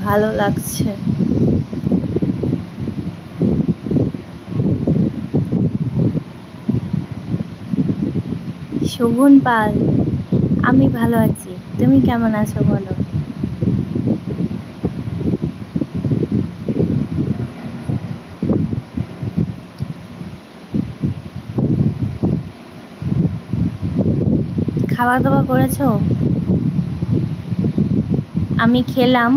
ভালো লাগছে। শোভন পাল, আমি ভালো আছি, তুমি কেমন আছো বলো? খাওয়া দাওয়া করেছো? আমি খেলাম,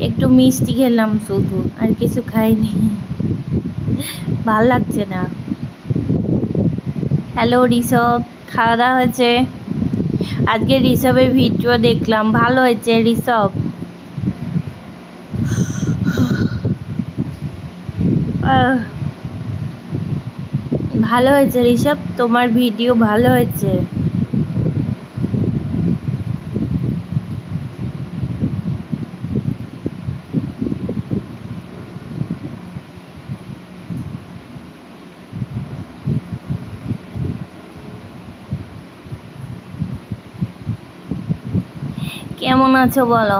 একটু মিষ্টি খেলাম শুধু, আর কিছু খাইনি। ভাল লাগছে না। হ্যালো ঋষভ, খাওয়া দাওয়া হয়েছে? আজকে ঋষভের ভিডিও দেখলাম, ভালো হয়েছে ঋষভ। ভালো হয়েছে ঋষভ, তোমার ভিডিও ভালো হয়েছে। কেমন আছো বলো?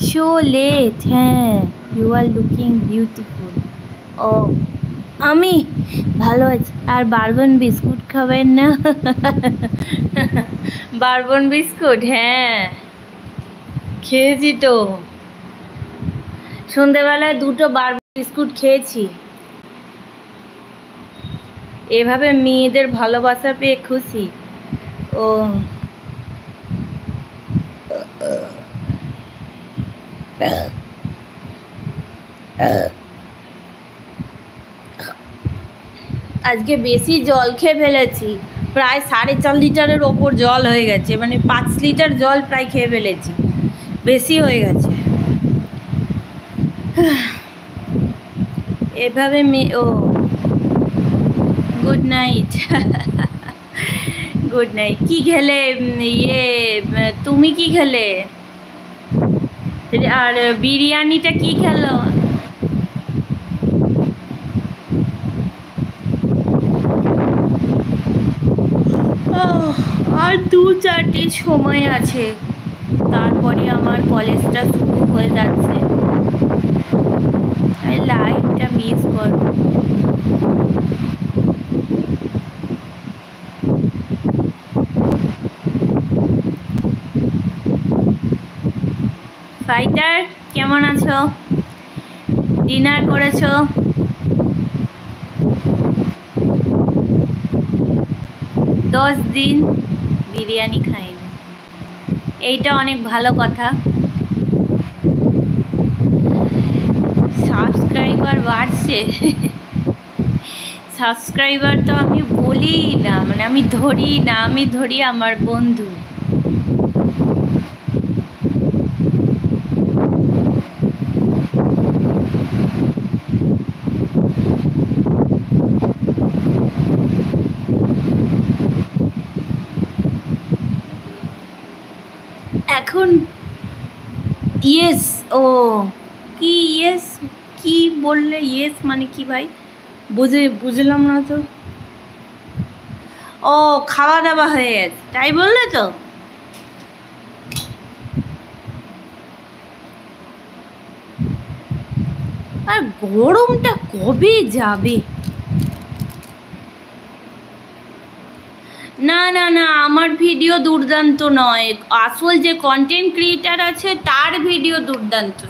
So late, হ্যাঁ, you are looking beautiful. ও, আমি ভালো আছি। আর বারবন বিস্কুট খাবেন না? বারবন বিস্কুট, হ্যাঁ খেয়েছি তো, সন্ধ্যেবেলায় 2টো বারবন বিস্কুট খেয়েছি। এভাবে মেয়েদের ভালোবাসা পেয়ে খুশি। ও, আজকে বেশি জল খেয়ে ফেলেছি, প্রায় 4.5 লিটারের ওপর জল হয়ে গেছে, মানে 5 লিটার জল প্রায় খেয়ে ফেলেছি, বেশি হয়ে গেছে। এভাবে ও, গুড নাইট। Good night. কি খেলে? ইয়ে, তুমি কি খেলে? আর বিরিয়ানিটা কি খেলো? আর 2-4 সময় আছে, তারপরে আমার কলেজটা শুরু হয়ে যাচ্ছে। লাইফটা মিস করবো। ফাইটার, কেমন আছো? ডিনার করেছো? দশ দিন বিরিয়ানি খাইনি, এইটা অনেক ভালো কথা। সাবস্ক্রাইবার বাড়ছে। সাবস্ক্রাইবার তো আমি বলি না, মানে আমি ধরি না, আমি ধরি আমার বন্ধু। এখন ইয়েস, ও কি ইয়েস, কি বললে? ইয়েস মানে কি ভাই? বুঝলাম না তো। ও, খাওয়া দাওয়া হয়ে গেছে তাই বললে তো? আর গরমটা কবে যাবে? না না না, আমার ভিডিও দুর্দান্ত নয়, আসল যে কন্টেন্ট ক্রিয়েটার আছে তার ভিডিও দুর্দান্ত।